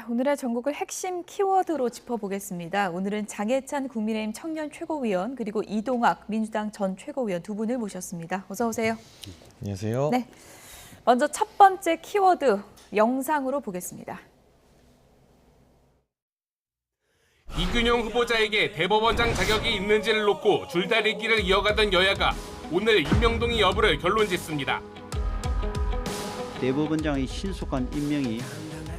오늘의 전국을 핵심 키워드로 짚어보겠습니다. 오늘은 장해찬 국민의힘 청년 최고위원 그리고 이동학 민주당 전 최고위원 두 분을 모셨습니다. 어서 오세요. 안녕하세요. 네, 먼저 첫 번째 키워드 영상으로 보겠습니다. 이균용 후보자에게 대법원장 자격이 있는지를 놓고 줄다리기를 이어가던 여야가 오늘 임명동의 여부를 결론짓습니다. 대법원장의 신속한 임명이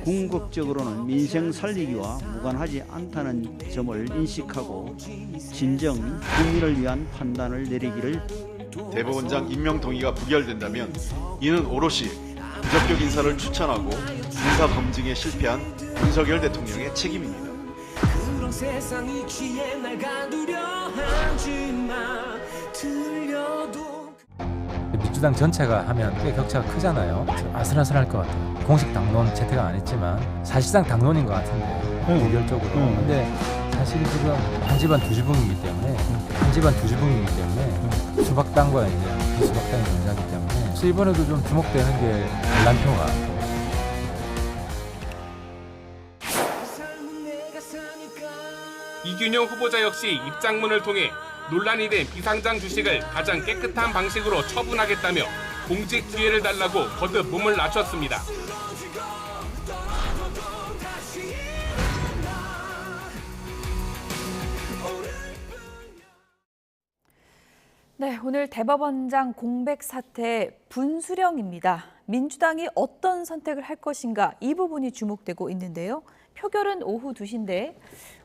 궁극적으로는 민생 살리기와 무관하지 않다는 점을 인식하고 진정 국민을 위한 판단을 내리기를. 대법원장 임명 동의가 부결된다면 이는 오롯이 부적격 인사를 추천하고 인사 검증에 실패한 윤석열 대통령의 책임입니다. 그런 세상이 취해 날 가두려 하지 마. 들려도 민주당 전체가 하면 꽤 격차가 크잖아요. 아슬아슬할 것 같아요. 공식 당론 채택은 안 했지만 사실상 당론인 것 같은데 비결적으로. 근데 사실 지금 한 집안 두 지붕이기 때문에 수박당과 이제 비수박당이 존재하기 때문에 그래서 이번에도 좀 주목되는 게 반란표가. 이균용 후보자 역시 입장문을 통해 논란이 된 비상장 주식을 가장 깨끗한 방식으로 처분하겠다며 공직 기회를 달라고 거듭 몸을 낮췄습니다. 네, 오늘 대법원장 공백 사태 분수령입니다. 민주당이 어떤 선택을 할 것인가 이 부분이 주목되고 있는데요. 표결은 오후 2시인데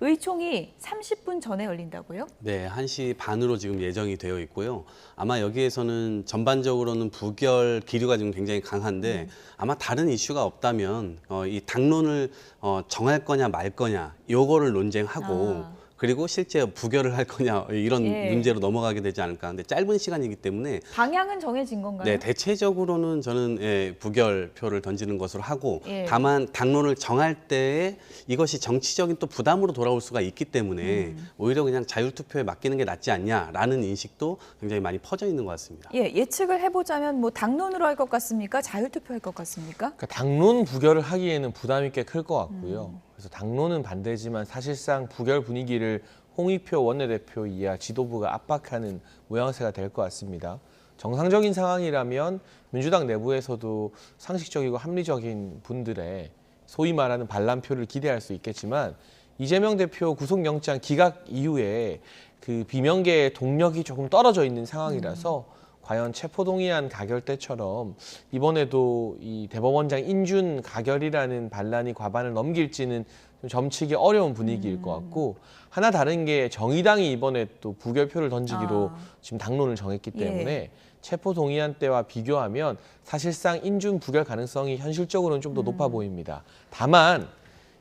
의총이 30분 전에 열린다고요? 네, 1시 반으로 지금 예정이 되어 있고요. 아마 여기에서는 전반적으로는 부결 기류가 지금 굉장히 강한데 아마 다른 이슈가 없다면 이 당론을 정할 거냐 말 거냐 요거를 논쟁하고 그리고 실제 부결을 할 거냐 이런 문제로 넘어가게 되지 않을까. 근데 짧은 시간이기 때문에 방향은 정해진 건가요? 네, 대체적으로는 저는 부결표를 던지는 것으로 하고 다만 당론을 정할 때에 이것이 정치적인 또 부담으로 돌아올 수가 있기 때문에 오히려 그냥 자율투표에 맡기는 게 낫지 않냐라는 인식도 굉장히 많이 퍼져 있는 것 같습니다. 예측을 해보자면 뭐 당론으로 할 것 같습니까? 자율투표 할 것 같습니까? 그러니까 당론 부결을 하기에는 부담이 꽤 클 것 같고요. 그래서 당론은 반대지만 사실상 부결 분위기를 홍익표 원내대표 이하 지도부가 압박하는 모양새가 될 것 같습니다. 정상적인 상황이라면 민주당 내부에서도 상식적이고 합리적인 분들의 소위 말하는 반란표를 기대할 수 있겠지만 이재명 대표 구속영장 기각 이후에 그 비명계의 동력이 조금 떨어져 있는 상황이라서 과연 체포동의안 가결 때처럼 이번에도 이 대법원장 인준 가결이라는 반란이 과반을 넘길지는 좀 점치기 어려운 분위기일 것 같고 하나 다른 게 정의당이 이번에 또 부결표를 던지기로 지금 당론을 정했기 때문에 체포동의안 때와 비교하면 사실상 인준 부결 가능성이 현실적으로는 좀 더 높아 보입니다. 다만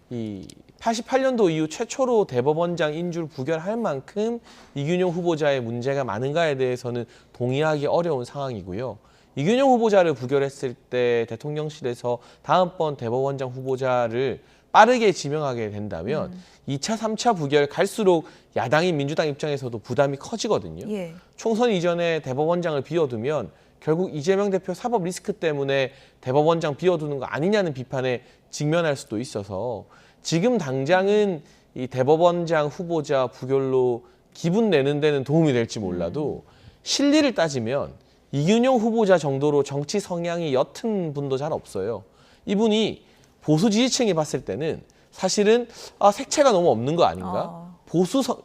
이 88년도 이후 최초로 대법원장 인준 부결할 만큼 이균용 후보자의 문제가 많은가에 대해서는 동의하기 어려운 상황이고요. 이균용 후보자를 부결했을 때 대통령실에서 다음번 대법원장 후보자를 빠르게 지명하게 된다면 2차, 3차 부결 갈수록 야당인 민주당 입장에서도 부담이 커지거든요. 총선 이전에 대법원장을 비워두면 결국 이재명 대표 사법 리스크 때문에 대법원장 비워두는 거 아니냐는 비판에 직면할 수도 있어서 지금 당장은 이 대법원장 후보자 부결로 기분 내는 데는 도움이 될지 몰라도 실리를 따지면 이균용 후보자 정도로 정치 성향이 옅은 분도 잘 없어요. 이분이 보수 지지층이 봤을 때는 사실은 색채가 너무 없는 거 아닌가?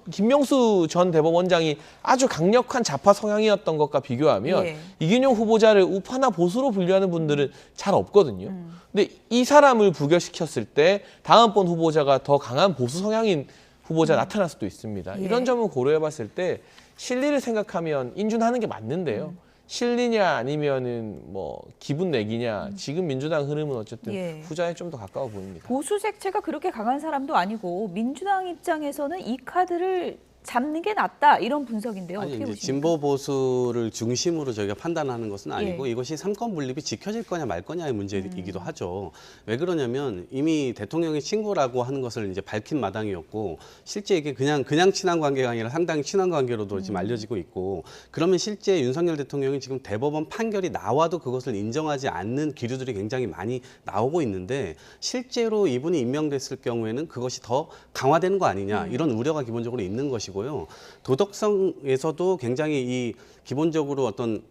김명수 전 대법원장이 아주 강력한 좌파 성향이었던 것과 비교하면 이균용 후보자를 우파나 보수로 분류하는 분들은 잘 없거든요. 근데 이 사람을 부결시켰을 때 다음번 후보자가 더 강한 보수 성향인 후보자 나타날 수도 있습니다. 이런 점을 고려해 봤을 때 실리를 생각하면 인준하는 게 맞는데요. 실리냐 아니면은 뭐 기분 내기냐 지금 민주당 흐름은 어쨌든 후자에 좀 더 가까워 보입니다. 보수 색채가 그렇게 강한 사람도 아니고 민주당 입장에서는 이 카드를 잡는 게 낫다 이런 분석인데요. 아니, 어떻게 이제 보십니까? 진보 보수를 중심으로 저희가 판단하는 것은 아니고 예. 이것이 삼권 분립이 지켜질 거냐 말 거냐의 문제이기도 하죠. 왜 그러냐면 이미 대통령의 친구라고 하는 것을 이제 밝힌 마당이었고 실제 이게 그냥 친한 관계가 아니라 상당히 친한 관계로도 지금 알려지고 있고 그러면 실제 윤석열 대통령이 지금 대법원 판결이 나와도 그것을 인정하지 않는 기류들이 굉장히 많이 나오고 있는데 실제로 이분이 임명됐을 경우에는 그것이 더 강화되는 거 아니냐 이런 우려가 기본적으로 있는 것이고요. 도덕성에서도 굉장히 이 기본적으로 어떤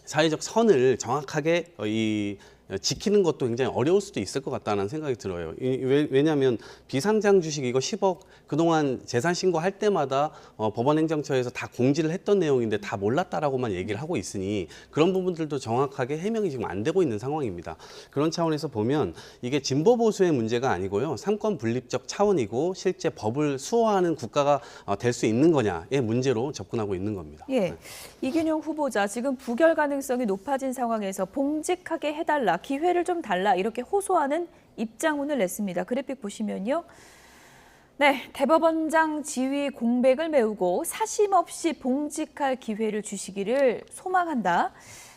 사회적 선을 정확하게 지키는 것도 굉장히 어려울 수도 있을 것 같다는 생각이 들어요. 왜냐하면 비상장 주식 이거 10억 그동안 재산 신고할 때마다 법원행정처에서 다 공지를 했던 내용인데 다 몰랐다라고만 얘기를 하고 있으니 그런 부분들도 정확하게 해명이 지금 안 되고 있는 상황입니다. 그런 차원에서 보면 이게 진보 보수의 문제가 아니고요. 삼권 분립적 차원이고 실제 법을 수호하는 국가가 될 수 있는 거냐의 문제로 접근하고 있는 겁니다. 예, 이균용 후보자 지금 부결 가능성이 높아진 상황에서 봉직하게 해달라, 기회를 좀 달라 이렇게 호소하는 입장문을 냈습니다. 그래픽 보시면요. 네, 대법원장 지위 공백을 메우고 사심 없이 봉직할 기회를 주시기를 소망한다.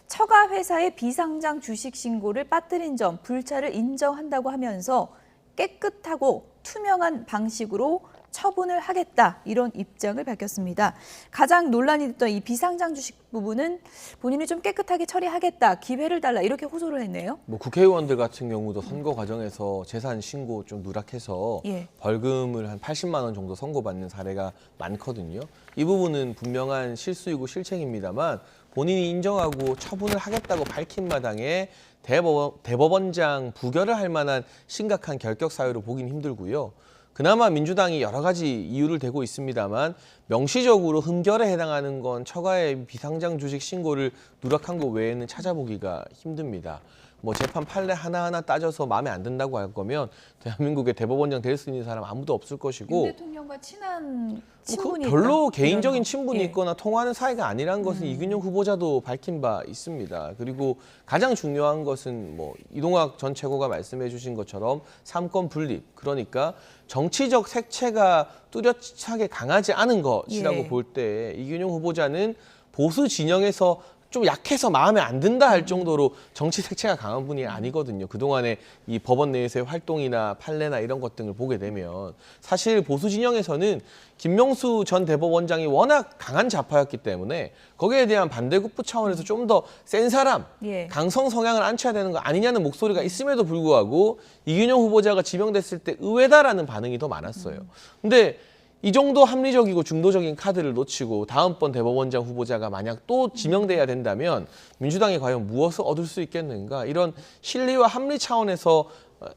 처가 회사의 비상장 주식 신고를 빠뜨린 점 불찰을 인정한다고 하면서 깨끗하고 투명한 방식으로 처분을 하겠다 이런 입장을 밝혔습니다. 가장 논란이 됐던 이 비상장 주식 부분은 본인이 좀 깨끗하게 처리하겠다, 기회를 달라 이렇게 호소를 했네요. 뭐 국회의원들 같은 경우도 선거 과정에서 재산 신고 좀 누락해서 예. 벌금을 한 80만 원 정도 선고받는 사례가 많거든요. 이 부분은 분명한 실수이고 실책입니다만 본인이 인정하고 처분을 하겠다고 밝힌 마당에 대법원장 부결을 할 만한 심각한 결격 사유로 보긴 힘들고요. 그나마 민주당이 여러 가지 이유를 대고 있습니다만 명시적으로 흠결에 해당하는 건 처가의 비상장 주식 신고를 누락한 것 외에는 찾아보기가 힘듭니다. 뭐 재판 판례 하나하나 따져서 마음에 안 든다고 할 거면 대한민국의 대법원장 될 수 있는 사람 아무도 없을 것이고 윤 대통령과 친한 그 친분이 별로 있다. 개인적인 이런 친분이 거. 예. 있거나 통하는 사이가 아니란 것은 이균용 후보자도 밝힌 바 있습니다. 그리고 가장 중요한 것은 뭐 이동학 전 최고가 말씀해 주신 것처럼 삼권 분립, 그러니까 정치적 색채가 뚜렷하게 강하지 않은 것이라고 예. 볼 때 이균용 후보자는 보수 진영에서 좀 약해서 마음에 안 든다 할 정도로 정치 색채가 강한 분이 아니거든요. 그동안에 이 법원 내에서의 활동이나 판례나 이런 것 등을 보게 되면 사실 보수 진영에서는 김명수 전 대법원장이 워낙 강한 좌파였기 때문에 거기에 대한 반대급부 차원에서 좀 더 센 사람, 예. 강성 성향을 앉혀야 되는 거 아니냐는 목소리가 있음에도 불구하고 이균용 후보자가 지명됐을 때 의외다라는 반응이 더 많았어요. 근데 이 정도 합리적이고 중도적인 카드를 놓치고 다음번 대법원장 후보자가 만약 또 지명돼야 된다면 민주당이 과연 무엇을 얻을 수 있겠는가, 이런 실리와 합리 차원에서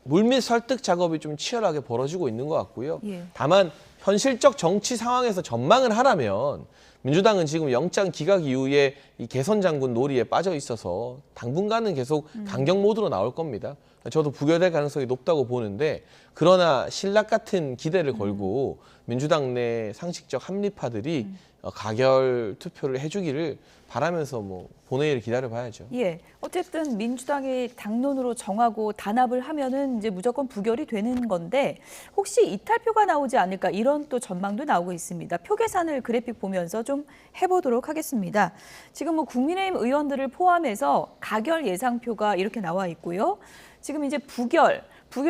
물밑 설득 작업이 좀 치열하게 벌어지고 있는 것 같고요. 예. 다만 현실적 정치 상황에서 전망을 하라면 민주당은 지금 영장 기각 이후에 이 개선 장군 놀이에 빠져 있어서 당분간은 계속 강경 모드로 나올 겁니다. 저도 부결될 가능성이 높다고 보는데, 그러나 신락 같은 기대를 걸고 민주당 내 상식적 합리파들이 가결 투표를 해주기를 바라면서 뭐 본회의를 기다려봐야죠. 예, 어쨌든 민주당이 당론으로 정하고 단합을 하면은 이제 무조건 부결이 되는 건데 혹시 이탈표가 나오지 않을까 이런 또 전망도 나오고 있습니다. 표 계산을 그래픽 보면서 좀 해보도록 하겠습니다. 지금 뭐 국민의힘 의원들을 포함해서 가결 예상표가 이렇게 나와 있고요. 지금 이제 부결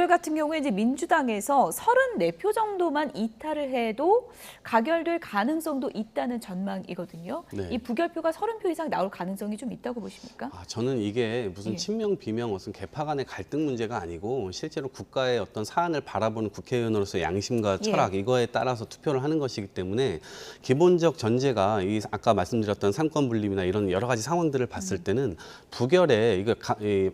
같은 경우에 이제 민주당에서 34표 정도만 이탈을 해도 가결될 가능성도 있다는 전망이거든요. 네. 이 부결표가 30표 이상 나올 가능성이 좀 있다고 보십니까? 저는 이게 무슨 예. 친명 비명 무슨 개파 간의 갈등 문제가 아니고 실제로 국가의 어떤 사안을 바라보는 국회의원으로서 양심과 철학 이거에 따라서 투표를 하는 것이기 때문에 기본적 전제가 이 아까 말씀드렸던 삼권 분립이나 이런 여러 가지 상황들을 봤을 때는 부결에 이거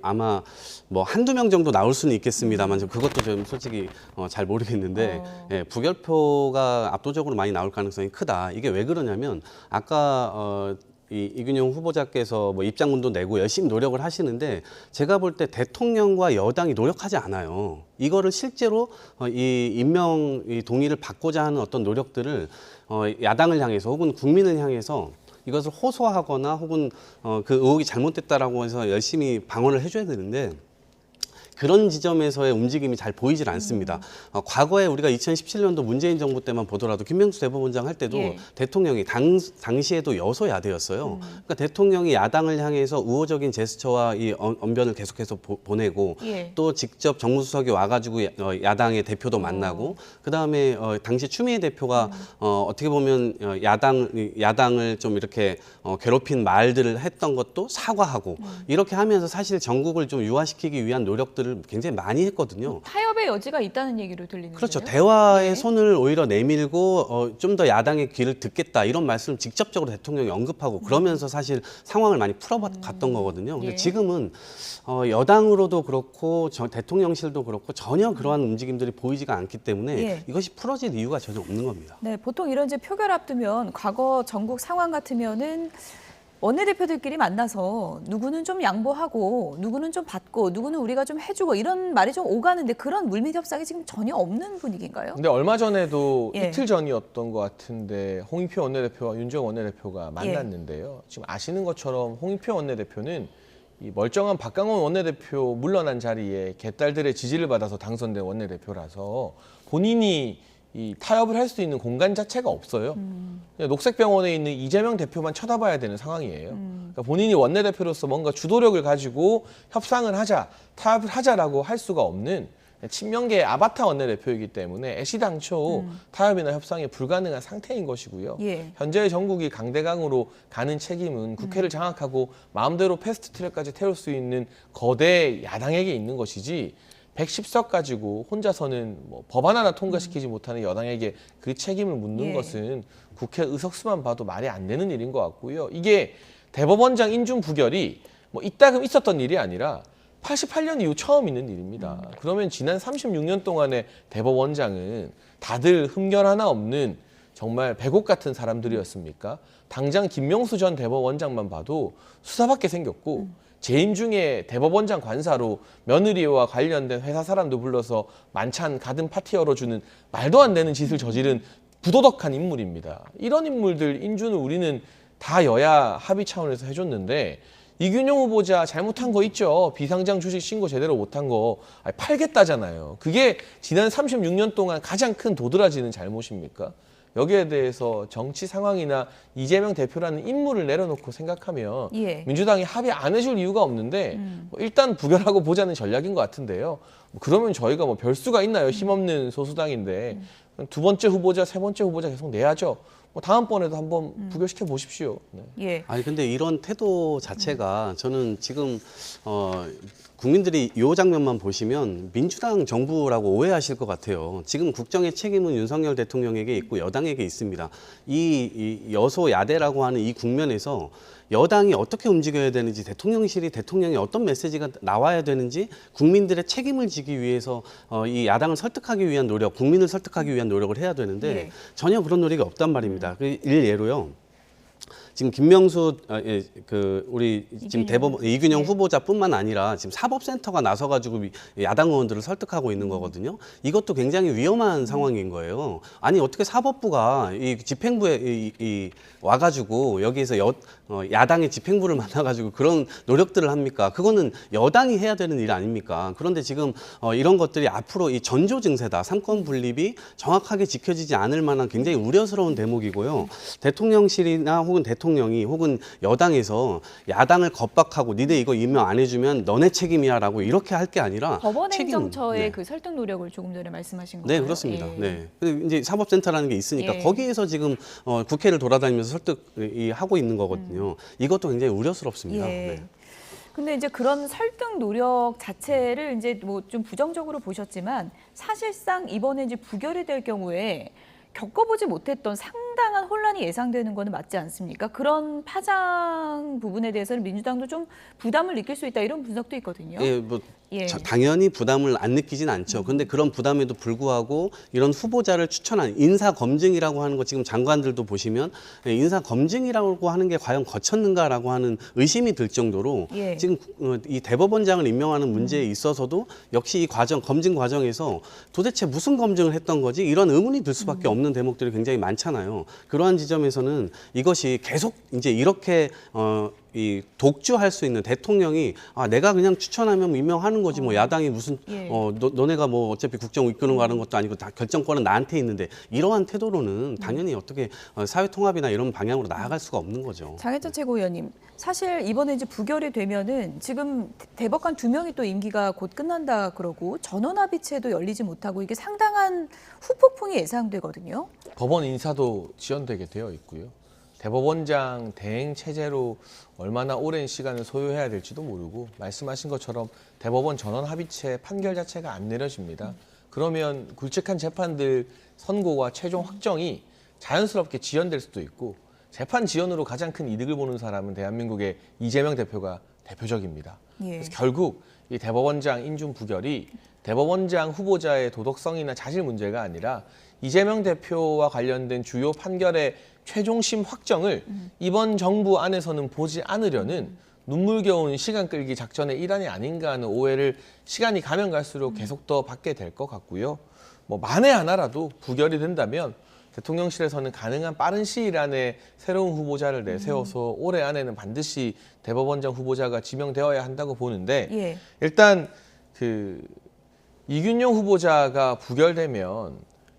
아마 뭐 한두 명 정도 나올 수는 있겠습니다만 그것도 좀 솔직히 잘 모르겠는데 예, 부결표가 압도적으로 많이 나올 가능성이 크다. 이게 왜 그러냐면 아까 이균용 후보자께서 뭐 입장문도 내고 열심히 노력을 하시는데 제가 볼 때 대통령과 여당이 노력하지 않아요. 이거를 실제로 이 임명 동의를 받고자 하는 어떤 노력들을 야당을 향해서 혹은 국민을 향해서 이것을 호소하거나 혹은 그 의혹이 잘못됐다라고 해서 열심히 방어를 해줘야 되는데 그런 지점에서의 움직임이 잘 보이질 않습니다. 과거에 우리가 2017년도 문재인 정부 때만 보더라도 김명수 대법원장 할 때도 예. 대통령이 당시에도 여소야대였어요. 그러니까 대통령이 야당을 향해서 우호적인 제스처와 이 언변을 계속해서 보내고 예. 또 직접 정무수석이 와가지고 야당의 대표도 만나고 그다음에 당시 추미애 대표가 어떻게 보면 야당을 좀 이렇게 괴롭힌 말들을 했던 것도 사과하고 이렇게 하면서 사실 전국을 좀 유화시키기 위한 노력들을 굉장히 많이 했거든요. 타협의 여지가 있다는 얘기로 들리는데요. 그렇죠. 대화의 네. 손을 오히려 내밀고 좀 더 야당의 귀를 듣겠다 이런 말씀을 직접적으로 대통령이 언급하고 그러면서 사실 상황을 많이 풀어갔던 거거든요. 근데 예. 지금은 여당으로도 그렇고 대통령실도 그렇고 전혀 그러한 움직임들이 보이지가 않기 때문에 예. 이것이 풀어질 이유가 전혀 없는 겁니다. 네, 보통 이런 이제 표결 앞두면 과거 전국 상황 같으면은 원내대표들끼리 만나서 누구는 좀 양보하고 누구는 좀 받고 누구는 우리가 좀 해주고 이런 말이 좀 오가는데 그런 물밑 협상이 지금 전혀 없는 분위기인가요? 근데 얼마 전에도 예. 이틀 전이었던 것 같은데 홍익표 원내대표와 윤주영 원내대표가 만났는데요. 지금 아시는 것처럼 홍익표 원내대표는 이 멀쩡한 박강원 원내대표 물러난 자리에 개딸들의 지지를 받아서 당선된 원내대표라서 본인이 이 타협을 할 수 있는 공간 자체가 없어요. 그냥 녹색병원에 있는 이재명 대표만 쳐다봐야 되는 상황이에요. 그러니까 본인이 원내대표로서 뭔가 주도력을 가지고 협상을 하자, 타협을 하자라고 할 수가 없는 친명계의 아바타 원내대표이기 때문에 애시당초 타협이나 협상이 불가능한 상태인 것이고요. 예. 현재의 전국이 강대강으로 가는 책임은 국회를 장악하고 마음대로 패스트트랙까지 태울 수 있는 거대 야당에게 있는 것이지 110석 가지고 혼자서는 뭐 법안 하나 통과시키지 못하는 여당에게 그 책임을 묻는 예. 것은 국회 의석수만 봐도 말이 안 되는 일인 것 같고요. 이게 대법원장 인준 부결이 뭐 이따금 있었던 일이 아니라 88년 이후 처음 있는 일입니다. 그러면 지난 36년 동안의 대법원장은 다들 흠결 하나 없는 정말 백옥 같은 사람들이었습니까? 당장 김명수 전 대법원장만 봐도 수사받게 생겼고 재임 중에 대법원장 관사로 며느리와 관련된 회사 사람도 불러서 만찬 가든 파티 열어주는 말도 안 되는 짓을 저지른 부도덕한 인물입니다. 이런 인물들 인준을 우리는 다 여야 합의 차원에서 해줬는데 이균용 후보자 잘못한 거 있죠. 비상장 주식 신고 제대로 못한 거 팔겠다잖아요. 그게 지난 36년 동안 가장 큰 도드라지는 잘못입니까? 여기에 대해서 정치 상황이나 이재명 대표라는 인물을 내려놓고 생각하면 예. 민주당이 합의 안 해줄 이유가 없는데 뭐 일단 부결하고 보자는 전략인 것 같은데요. 그러면 저희가 뭐 별수가 있나요? 힘없는 소수당인데 두 번째 후보자, 세 번째 후보자 계속 내야죠. 뭐 다음번에도 한번 부결시켜 보십시오. 네. 예. 아니 근데 이런 태도 자체가 저는 지금 국민들이 이 장면만 보시면 민주당 정부라고 오해하실 것 같아요. 지금 국정의 책임은 윤석열 대통령에게 있고 여당에게 있습니다. 이 여소야대라고 하는 이 국면에서 여당이 어떻게 움직여야 되는지 대통령이 어떤 메시지가 나와야 되는지 국민들의 책임을 지기 위해서 이 야당을 설득하기 위한 노력, 국민을 설득하기 위한 노력을 해야 되는데 네. 전혀 그런 노력이 없단 말입니다. 그 일예로요. 지금 김명수 우리 지금 대법원 이균영 네. 후보자뿐만 아니라 지금 사법센터가 나서가지고 야당 의원들을 설득하고 있는 거거든요. 이것도 굉장히 위험한 상황인 거예요. 아니 어떻게 사법부가 이 집행부에 와가지고 여기에서 야당의 집행부를 만나가지고 그런 노력들을 합니까? 그거는 여당이 해야 되는 일 아닙니까? 그런데 지금 이런 것들이 앞으로 이 전조 증세다. 삼권 분립이 정확하게 지켜지지 않을 만한 굉장히 우려스러운 대목이고요. 대통령실이나 혹은 대통령이 혹은 여당에서 야당을 겁박하고 니네 이거 임명 안 해주면 너네 책임이야라고 이렇게 할 게 아니라 법원행정처의 네. 그 설득 노력을 조금 전에 말씀하신 거예요. 네, 그렇습니다. 예. 네. 근데 이제 사법센터라는 게 있으니까 예. 거기에서 지금 국회를 돌아다니면서 설득하고 있는 거거든요. 이것도 굉장히 우려스럽습니다. 예. 네. 근데 이제 그런 설득 노력 자체를 이제 뭐 좀 부정적으로 보셨지만 사실상 이번에 이제 부결이 될 경우에 겪어보지 못했던 상당한 혼란이 예상되는 거는 맞지 않습니까? 그런 파장 부분에 대해서는 민주당도 좀 부담을 느낄 수 있다 이런 분석도 있거든요. 예, 뭐 예. 당연히 부담을 안 느끼진 않죠. 그런데 그런 부담에도 불구하고 이런 후보자를 추천한 인사 검증이라고 하는 거 지금 장관들도 보시면 인사 검증이라고 하는 게 과연 거쳤는가라고 하는 의심이 들 정도로 예. 지금 이 대법원장을 임명하는 문제에 있어서도 역시 이 검증 과정에서 도대체 무슨 검증을 했던 거지 이런 의문이 들 수밖에 없는 대목들이 굉장히 많잖아요. 그러한 지점에서는 이것이 계속 이제 이렇게 이 독주할 수 있는 대통령이 내가 그냥 추천하면 임명하는 거지 뭐 야당이 무슨 예. 너네가 뭐 어차피 국정 이끄는 거 하는 것도 아니고 다 결정권은 나한테 있는데 이러한 태도로는 당연히 어떻게 사회 통합이나 이런 방향으로 나아갈 수가 없는 거죠. 장혜찬 최고위원님, 사실 이번에 이제 부결이 되면은 지금 대법관 2명이 또 임기가 곧 끝난다 그러고 전원합의체도 열리지 못하고 이게 상당한 후폭풍이 예상되거든요. 법원 인사도 지연되게 되어 있고요. 대법원장 대행 체제로 얼마나 오랜 시간을 소요해야 될지도 모르고 말씀하신 것처럼 대법원 전원 합의체 판결 자체가 안 내려집니다. 그러면 굵직한 재판들 선고와 최종 확정이 자연스럽게 지연될 수도 있고 재판 지연으로 가장 큰 이득을 보는 사람은 대한민국의 이재명 대표가 대표적입니다. 예. 그래서 결국 이 대법원장 인준 부결이 대법원장 후보자의 도덕성이나 자질 문제가 아니라 이재명 대표와 관련된 주요 판결의 최종심 확정을 이번 정부 안에서는 보지 않으려는 눈물겨운 시간 끌기 작전의 일환이 아닌가 하는 오해를 시간이 가면 갈수록 계속 더 받게 될 것 같고요. 뭐 만에 하나라도 부결이 된다면 대통령실에서는 가능한 빠른 시일 안에 새로운 후보자를 내세워서 올해 안에는 반드시 대법원장 후보자가 지명되어야 한다고 보는데 예. 일단 그 이균용 후보자가 부결되면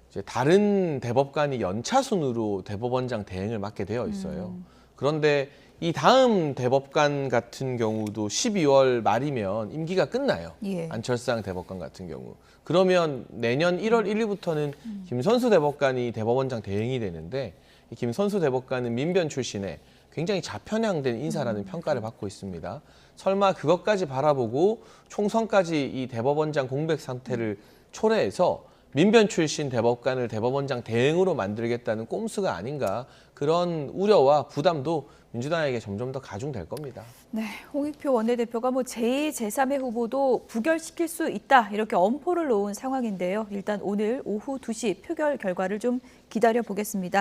이제 다른 대법관이 연차 순으로 대법원장 대행을 맡게 되어 있어요. 그런데 이 다음 대법관 같은 경우도 12월 말이면 임기가 끝나요. 예. 안철상 대법관 같은 경우. 그러면 내년 1월 1일부터는 김선수 대법관이 대법원장 대행이 되는데 이 김선수 대법관은 민변 출신의 굉장히 좌편향된 인사라는 평가를 받고 있습니다. 설마 그것까지 바라보고 총선까지 이 대법원장 공백 상태를 초래해서 민변 출신 대법관을 대법원장 대행으로 만들겠다는 꼼수가 아닌가 그런 우려와 부담도 민주당에게 점점 더 가중될 겁니다. 네, 홍익표 원내대표가 뭐 제2, 제3의 후보도 부결시킬 수 있다 이렇게 엄포를 놓은 상황인데요. 일단 오늘 오후 2시 표결 결과를 좀 기다려 보겠습니다.